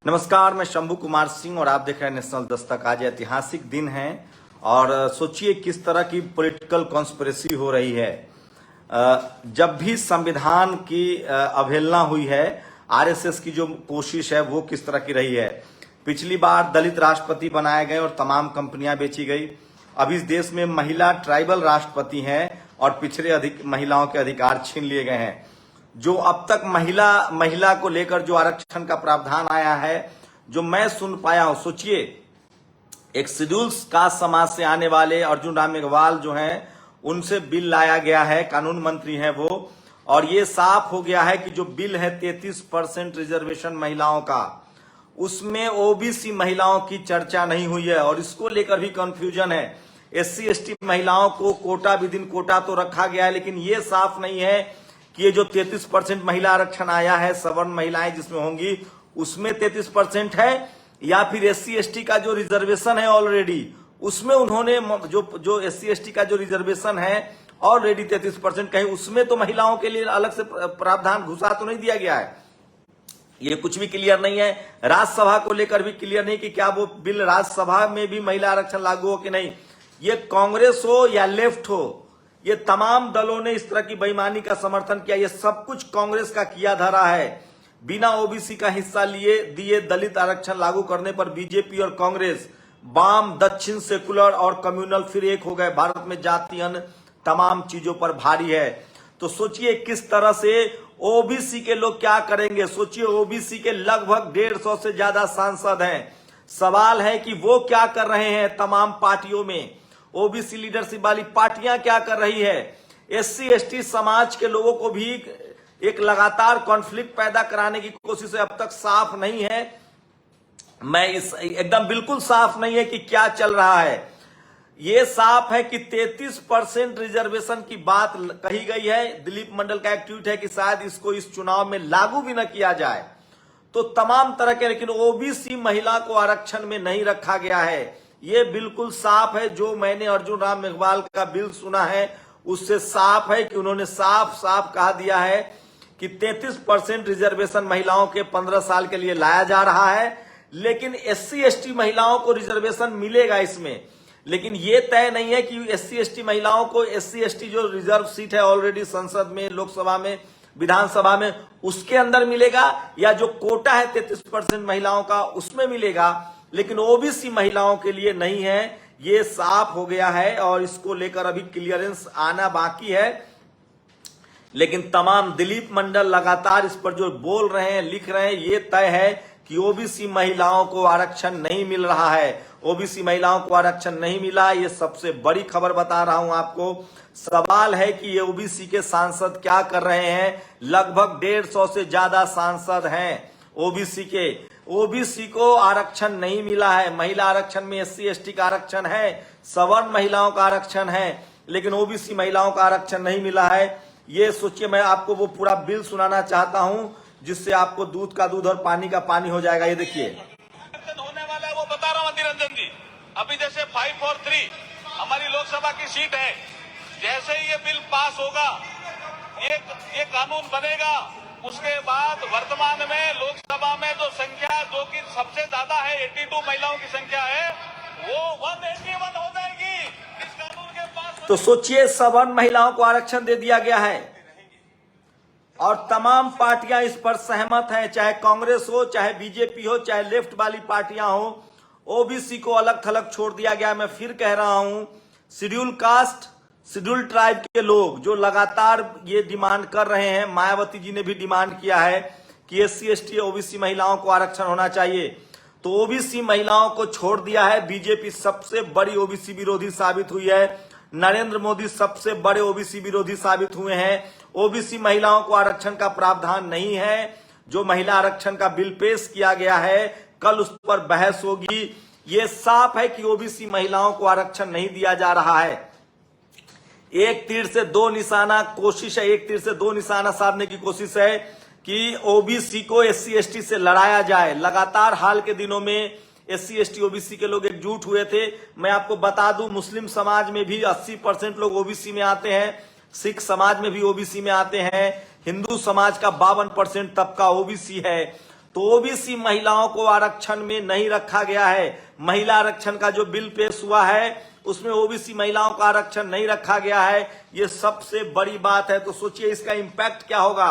नमस्कार, मैं शंभू कुमार सिंह और आप देख रहे हैं नेशनल दस्तक। आज ऐतिहासिक दिन है और सोचिए किस तरह की पॉलिटिकल कॉन्स्पिरेसी हो रही है। जब भी संविधान की अवहेलना हुई है, आरएसएस की जो कोशिश है वो किस तरह की रही है। पिछली बार दलित राष्ट्रपति बनाए गए और तमाम कंपनियां बेची गई। अब इस देश में महिला ट्राइबल राष्ट्रपति हैं और पिछड़े महिलाओं के अधिकार छीन लिए गए हैं। जो अब तक महिला को लेकर जो आरक्षण का प्रावधान आया है, जो मैं सुन पाया हूं, सोचिए एक शेड्यूल कास्ट समाज से आने वाले अर्जुन राम मेघवाल जो हैं, उनसे बिल लाया गया है, कानून मंत्री हैं वो, और ये साफ हो गया है कि जो बिल है 33% रिजर्वेशन महिलाओं का, उसमें ओबीसी महिलाओं की चर्चा नहीं हुई है और इसको लेकर भी कंफ्यूजन है। एससी एसटी महिलाओं को कोटा विदिन कोटा तो रखा गया है, लेकिन ये साफ नहीं है कि ये जो 33% महिला आरक्षण आया है, सवर्ण महिलाएं जिसमें होंगी उसमें 33% है, या फिर एससी एसटी का जो रिजर्वेशन है ऑलरेडी उसमें उन्होंने जो एससी एसटी का जो रिजर्वेशन है ऑलरेडी 33%, कहीं उसमें तो महिलाओं के लिए अलग से प्रावधान घुसा तो नहीं दिया गया है। ये कुछ भी क्लियर नहीं है। राज्यसभा को लेकर भी क्लियर नहीं कि क्या वो बिल राज्यसभा में भी महिला आरक्षण लागू हो कि नहीं। ये कांग्रेस हो या लेफ्ट हो, ये तमाम दलों ने इस तरह की बेईमानी का समर्थन किया। ये सब कुछ कांग्रेस का किया धरा है। बिना ओबीसी का हिस्सा दिए दलित आरक्षण लागू करने पर बीजेपी और कांग्रेस, वाम, दक्षिण, सेकुलर और कम्युनल फिर एक हो गए। भारत में जाति अन्य तमाम चीजों पर भारी है। तो सोचिए किस तरह से ओबीसी के लोग क्या करेंगे। सोचिए ओबीसी के लगभग 150 से ज्यादा सांसद हैं। सवाल है कि वो क्या कर रहे हैं तमाम पार्टियों में। ओबीसी लीडरशिप वाली पार्टियां क्या कर रही है। एससी एसटी समाज के लोगों को भी एक लगातार कॉन्फ्लिक्ट पैदा कराने की कोशिश है। अब तक साफ नहीं है, एकदम बिल्कुल साफ नहीं है कि क्या चल रहा है। ये साफ है कि 33% रिजर्वेशन की बात कही गई है। दिलीप मंडल का एक ट्वीट है कि शायद इसको इस चुनाव में लागू भी न किया जाए। तो तमाम तरह के, लेकिन ओबीसी महिला को आरक्षण में नहीं रखा गया है। ये बिल्कुल साफ है। जो मैंने अर्जुन राम मेघवाल का बिल सुना है उससे साफ है कि उन्होंने साफ साफ कहा दिया है कि 33% रिजर्वेशन महिलाओं के 15 साल के लिए लाया जा रहा है, लेकिन एससी एसटी महिलाओं को रिजर्वेशन मिलेगा इसमें। लेकिन ये तय नहीं है कि एससी एसटी महिलाओं को एससी एसटी जो रिजर्व सीट है ऑलरेडी संसद में, लोकसभा में, विधानसभा में, उसके अंदर मिलेगा या जो कोटा है 33% महिलाओं का उसमें मिलेगा, लेकिन ओबीसी महिलाओं के लिए नहीं है। ये साफ हो गया है और इसको लेकर अभी क्लियरेंस आना बाकी है। लेकिन तमाम दिलीप मंडल लगातार इस पर जो बोल रहे हैं, लिख रहे हैं, ये तय है कि ओबीसी महिलाओं को आरक्षण नहीं मिल रहा है। ओबीसी महिलाओं को आरक्षण नहीं मिला, ये सबसे बड़ी खबर बता रहा हूं आपको। सवाल है कि ये ओबीसी के सांसद क्या कर रहे हैं। लगभग 150 से ज्यादा सांसद हैं ओबीसी के। ओबीसी को आरक्षण नहीं मिला है। महिला आरक्षण में एससी एसटी का आरक्षण है, सवर्ण महिलाओं का आरक्षण है, लेकिन ओबीसी महिलाओं का आरक्षण नहीं मिला है। ये सोचिए, मैं आपको वो पूरा बिल सुनाना चाहता हूं जिससे आपको दूध का दूध और पानी का पानी हो जाएगा। ये देखिए, होने वाला है वो बता रहा हूं निरंजन जी। अभी जैसे 543 हमारी लोकसभा की सीट है, जैसे ही ये बिल पास होगा, ये कानून बनेगा, उसके बाद वर्तमान में लोकसभा में जो संख्या जो कि सबसे ज्यादा है 82 महिलाओं की संख्या है, वो 181 हो जाएगी इस कानून के पास। तो सोचिए सवर्ण महिलाओं को आरक्षण दे दिया गया है और तमाम पार्टियां इस पर सहमत हैं, चाहे कांग्रेस हो, चाहे बीजेपी हो, चाहे लेफ्ट वाली पार्टियां हो। ओबीसी को अलग थलग छोड़ दिया गया। मैं फिर कह रहा हूं, शेड्यूल कास्ट, शेड्यूल ट्राइब के लोग जो लगातार ये डिमांड कर रहे हैं, मायावती जी ने भी डिमांड किया है कि एससी एसटी ओबीसी महिलाओं को आरक्षण होना चाहिए, तो ओबीसी महिलाओं को छोड़ दिया है। बीजेपी सबसे बड़ी ओबीसी विरोधी साबित हुई है। नरेंद्र मोदी सबसे बड़े ओबीसी विरोधी साबित हुए हैं। ओबीसी महिलाओं को आरक्षण का प्रावधान नहीं है। जो महिला आरक्षण का बिल पेश किया गया है, कल उस पर बहस होगी। ये साफ है कि ओबीसी महिलाओं को आरक्षण नहीं दिया जा रहा है। एक तीर से दो निशाना कोशिश है, एक तीर से दो निशाना साधने की कोशिश है कि ओबीसी को एससी एसटी से लड़ाया जाए। लगातार हाल के दिनों में एससी एसटी ओबीसी के लोग एकजुट हुए थे। मैं आपको बता दूं, मुस्लिम समाज में भी 80% लोग ओबीसी में आते हैं, सिख समाज में भी ओबीसी में आते हैं, हिंदू समाज का 52% तबका ओबीसी है। तो ओबीसी महिलाओं को आरक्षण में नहीं रखा गया है। महिला आरक्षण का जो बिल पेश हुआ है उसमें ओबीसी महिलाओं का आरक्षण नहीं रखा गया है। ये सबसे बड़ी बात है। तो सोचिए इसका इंपैक्ट क्या होगा।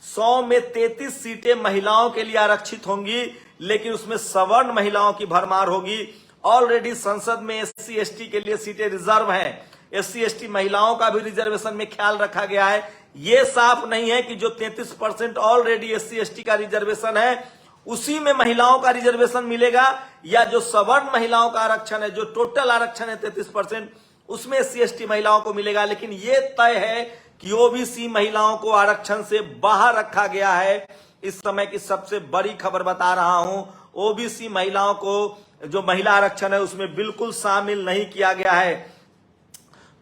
100 में 33 सीटें महिलाओं के लिए आरक्षित होंगी, लेकिन उसमें सवर्ण महिलाओं की भरमार होगी। ऑलरेडी संसद में एससी एसटी के लिए सीटें रिजर्व हैं। एससी एसटी महिलाओं का भी रिजर्वेशन में ख्याल रखा गया है। ये साफ नहीं है कि जो 33% ऑलरेडी एससी एसटी का रिजर्वेशन है उसी में महिलाओं का रिजर्वेशन मिलेगा, या जो सवर्ण महिलाओं का आरक्षण है, जो टोटल आरक्षण है 33%, उसमें एससी एसटी महिलाओं को मिलेगा। लेकिन ये तय है कि ओबीसी महिलाओं को आरक्षण से बाहर रखा गया है। इस समय की सबसे बड़ी खबर बता रहा हूं, ओबीसी महिलाओं को जो महिला आरक्षण है उसमें बिल्कुल शामिल नहीं किया गया है।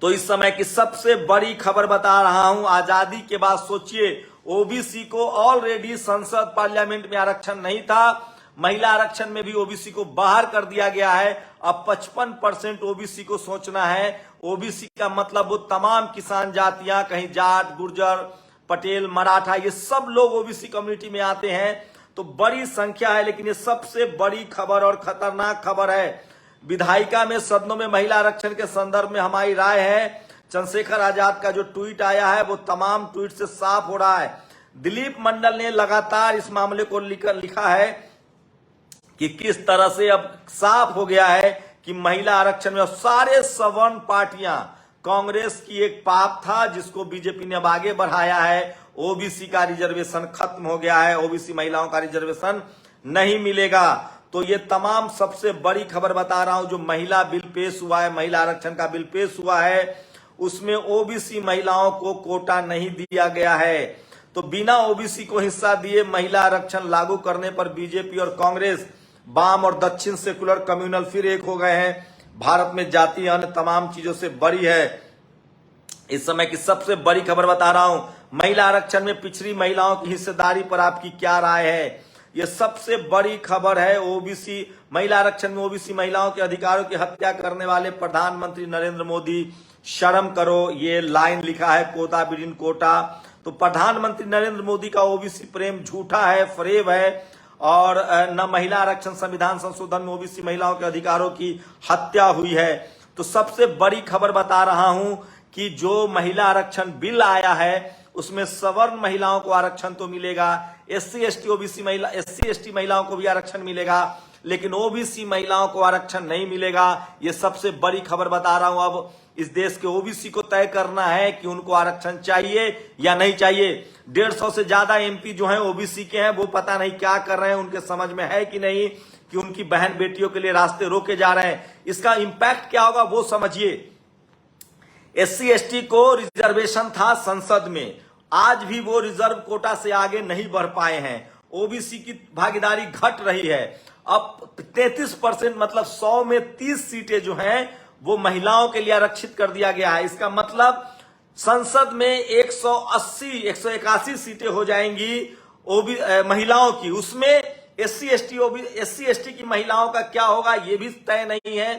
तो इस समय की सबसे बड़ी खबर बता रहा हूं, आजादी के बाद सोचिए ओबीसी को ऑलरेडी संसद पार्लियामेंट में आरक्षण नहीं था, महिला आरक्षण में भी ओबीसी को बाहर कर दिया गया है। अब 55% ओबीसी को सोचना है। ओबीसी का मतलब वो तमाम किसान जातियां, कहीं जाट, गुर्जर, पटेल, मराठा, ये सब लोग ओबीसी कम्युनिटी में आते हैं। तो बड़ी संख्या है। लेकिन ये सबसे बड़ी खबर और खतरनाक खबर है, विधायिका में सदनों में महिला आरक्षण के संदर्भ में हमारी राय है। चंद्रशेखर आजाद का जो ट्वीट आया है वो तमाम ट्वीट से साफ हो रहा है। दिलीप मंडल ने लगातार इस मामले को लिखा है कि किस तरह से अब साफ हो गया है कि महिला आरक्षण में सारे सवर्ण पार्टियां, कांग्रेस की एक पाप था जिसको बीजेपी ने अब आगे बढ़ाया है। ओबीसी का रिजर्वेशन खत्म हो गया है, ओबीसी महिलाओं का रिजर्वेशन नहीं मिलेगा। तो ये तमाम सबसे बड़ी खबर बता रहा हूं। जो महिला बिल पेश हुआ है, महिला आरक्षण का बिल पेश हुआ है, उसमें ओबीसी महिलाओं को कोटा नहीं दिया गया है। तो बिना ओबीसी को हिस्सा दिए महिला आरक्षण लागू करने पर बीजेपी और कांग्रेस, वाम और दक्षिण सेकुलर कम्युनल फिर एक हो गए हैं। भारत में जाति अन्य तमाम चीजों से बड़ी है। इस समय की सबसे बड़ी खबर बता रहा हूं, महिला आरक्षण में पिछड़ी महिलाओं की हिस्सेदारी पर आपकी क्या राय है। यह सबसे बड़ी खबर है। ओबीसी महिला आरक्षण में ओबीसी महिलाओं के अधिकारों की हत्या करने वाले प्रधानमंत्री नरेंद्र मोदी, शर्म करो। ये लाइन लिखा है कोटा विदिन कोटा। तो प्रधानमंत्री नरेंद्र मोदी का ओबीसी प्रेम झूठा है, फरेब है। और न महिला आरक्षण संविधान संशोधन में ओबीसी महिलाओं के अधिकारों की हत्या हुई है। तो सबसे बड़ी खबर बता रहा हूं कि जो महिला आरक्षण बिल आया है उसमें सवर्ण महिलाओं को आरक्षण तो मिलेगा, एससी एसटी महिलाओं को भी आरक्षण मिलेगा, लेकिन ओबीसी महिलाओं को आरक्षण नहीं मिलेगा। ये सबसे बड़ी खबर बता रहा हूं। अब इस देश के ओबीसी को तय करना है कि उनको आरक्षण चाहिए या नहीं चाहिए। 150 से ज्यादा एमपी जो हैं ओबीसी के हैं, वो पता नहीं क्या कर रहे हैं, उनके समझ में है कि नहीं कि उनकी बहन बेटियों के लिए रास्ते रोके जा रहे हैं। इसका इंपैक्ट क्या होगा वो समझिए। एससी एसटी को रिजर्वेशन था संसद में, आज भी वो रिजर्व कोटा से आगे नहीं बढ़ पाए हैं। ओबीसी की भागीदारी घट रही है। अब 33% मतलब 100 में 30 सीटें जो हैं वो महिलाओं के लिए आरक्षित कर दिया गया है। इसका मतलब संसद में 181 सीटें हो जाएंगी महिलाओं की। उसमें एससी एसटी की महिलाओं का क्या होगा ये भी तय नहीं है।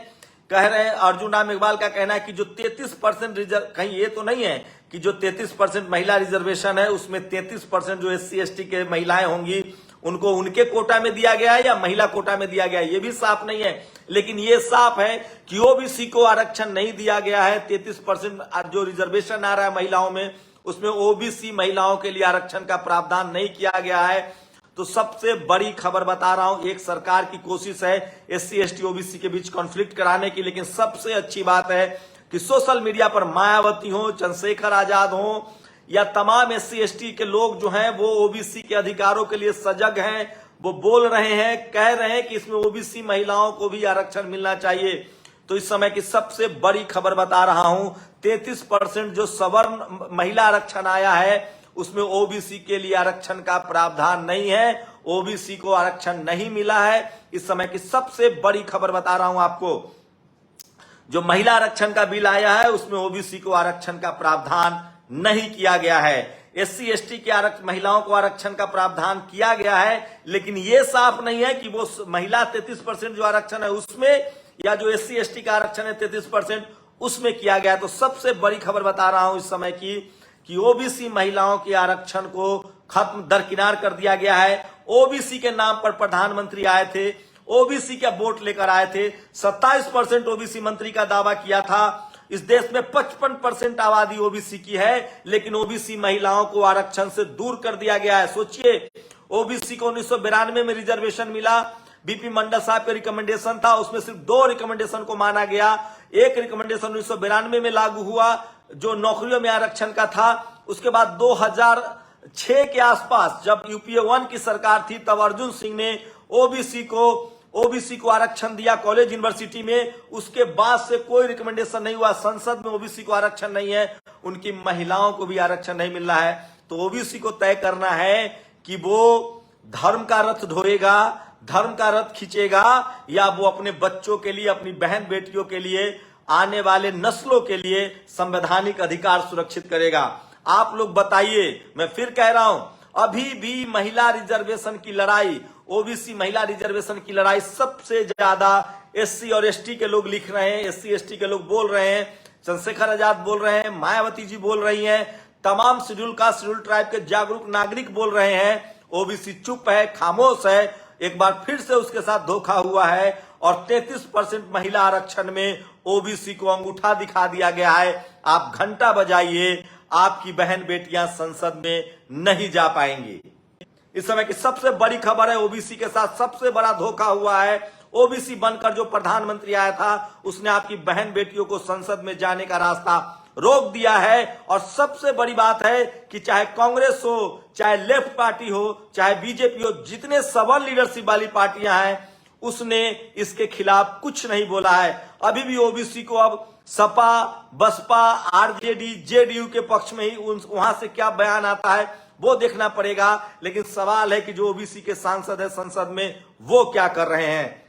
कह रहे हैं, अर्जुन राम मेघवाल का कहना है कि जो 33% रिजर्व, कहीं ये तो नहीं है कि जो 33% महिला रिजर्वेशन है उसमें 33% जो एससी एसटी के महिलाएं होंगी उनको उनके कोटा में दिया गया है या महिला कोटा में दिया गया है, ये भी साफ नहीं है। लेकिन ये साफ है कि ओबीसी को आरक्षण नहीं दिया गया है। 33% जो रिजर्वेशन आ रहा है महिलाओं में, उसमें ओबीसी महिलाओं के लिए आरक्षण का प्रावधान नहीं किया गया है। तो सबसे बड़ी खबर बता रहा हूं, एक सरकार की कोशिश है एससी एसटी ओबीसी के बीच कॉन्फ्लिक्ट कराने की। लेकिन सबसे अच्छी बात है कि सोशल मीडिया पर मायावती हो, चंद्रशेखर आजाद हो या तमाम एससी एसटी के लोग जो हैं वो ओबीसी के अधिकारों के लिए सजग हैं। वो बोल रहे हैं, कह रहे हैं कि इसमें ओबीसी महिलाओं को भी आरक्षण मिलना चाहिए। तो इस समय की सबसे बड़ी खबर बता रहा हूं, 33% जो सवर्ण महिला आरक्षण आया है उसमें ओबीसी के लिए आरक्षण का प्रावधान नहीं है। ओबीसी को आरक्षण नहीं मिला है। इस समय की सबसे बड़ी खबर बता रहा हूं आपको, जो महिला आरक्षण का बिल आया है उसमें ओबीसी को आरक्षण का प्रावधान नहीं किया गया है। एससी एसटी के महिलाओं को आरक्षण का प्रावधान किया गया है, लेकिन यह साफ नहीं है कि वो महिला 33% जो आरक्षण है उसमें, या जो एससी एसटी का आरक्षण है 33% उसमें किया गया है। तो सबसे बड़ी खबर बता रहा हूं इस समय की कि ओबीसी महिलाओं के आरक्षण को खत्म दरकिनार कर दिया गया है। ओबीसी के नाम पर प्रधानमंत्री आए थे, ओबीसी का वोट लेकर आए थे। 27% ओबीसी मंत्री का दावा किया था। इस देश में 55% आबादी ओबीसी की है, लेकिन ओबीसी महिलाओं को आरक्षण से दूर कर दिया गया है। सोचिए, ओबीसी को 1992 में रिजर्वेशन मिला, बीपी मंडल साहब का रिकमेंडेशन था, उसमें सिर्फ 2 रिकमेंडेशन को माना गया। एक रिकमेंडेशन 1992 में लागू हुआ जो नौकरियों में आरक्षण का था। उसके बाद 2006 के आसपास जब यूपीए 1 की सरकार थी, तब अर्जुन सिंह ने ओबीसी को आरक्षण दिया कॉलेज यूनिवर्सिटी में। उसके बाद से कोई रिकमेंडेशन नहीं हुआ। संसद में ओबीसी को आरक्षण नहीं है, उनकी महिलाओं को भी आरक्षण नहीं मिल रहा है। तो ओबीसी को तय करना है कि वो धर्म का रथ ढोएगा, धर्म का रथ खींचेगा, या वो अपने बच्चों के लिए, अपनी बहन बेटियों के लिए, आने वाले नस्लों के लिए संवैधानिक अधिकार सुरक्षित करेगा। आप लोग बताइए, मैं फिर कह रहा हूं, अभी भी महिला रिजर्वेशन की लड़ाई, ओबीसी महिला रिजर्वेशन की लड़ाई सबसे ज्यादा एससी और एसटी के लोग लिख रहे हैं, एससी एसटी के लोग बोल रहे हैं, चंद्रशेखर आजाद बोल रहे हैं, मायावती जी बोल रही हैं, तमाम शेड्यूल कास्ट शेड्यूल ट्राइब के जागरूक नागरिक बोल रहे हैं। ओबीसी चुप है, खामोश है। एक बार फिर से उसके साथ धोखा हुआ है और 33% महिला आरक्षण में ओबीसी को अंगूठा दिखा दिया गया है। आप घंटा बजाइए, आपकी बहन बेटियां संसद में नहीं जा पाएंगी। इस समय की सबसे बड़ी खबर है, ओबीसी के साथ सबसे बड़ा धोखा हुआ है। ओबीसी बनकर जो प्रधानमंत्री आया था, उसने आपकी बहन बेटियों को संसद में जाने का रास्ता रोक दिया है। और सबसे बड़ी बात है कि चाहे कांग्रेस हो, चाहे लेफ्ट पार्टी हो, चाहे बीजेपी हो, जितने सबल लीडरशिप वाली पार्टियां हैं, उसने इसके खिलाफ कुछ नहीं बोला है। अभी भी ओबीसी को अब सपा, बसपा, आरजेडी, जेडीयू के पक्ष में ही वहां से क्या बयान आता है वो देखना पड़ेगा। लेकिन सवाल है कि जो ओबीसी के सांसद है संसद में, वो क्या कर रहे हैं।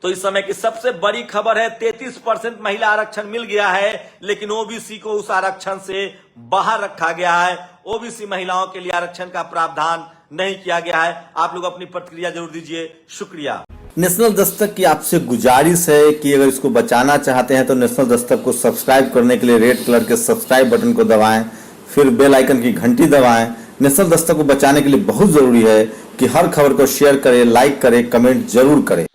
तो इस समय की सबसे बड़ी खबर है, 33% महिला आरक्षण मिल गया है, लेकिन ओबीसी को उस आरक्षण से बाहर रखा गया है। ओबीसी महिलाओं के लिए आरक्षण का प्रावधान नहीं किया गया है। आप लोग अपनी प्रतिक्रिया जरूर दीजिए। शुक्रिया। नेशनल दस्तक की आपसे गुजारिश है कि अगर इसको बचाना चाहते हैं तो नेशनल दस्तक को सब्सक्राइब करने के लिए रेड कलर के सब्सक्राइब बटन को दबाएं, फिर बेल आइकन की घंटी दबाएं। नेशनल दस्तक को बचाने के लिए बहुत जरूरी है कि हर खबर को शेयर करें, लाइक करें, कमेंट जरूर करें।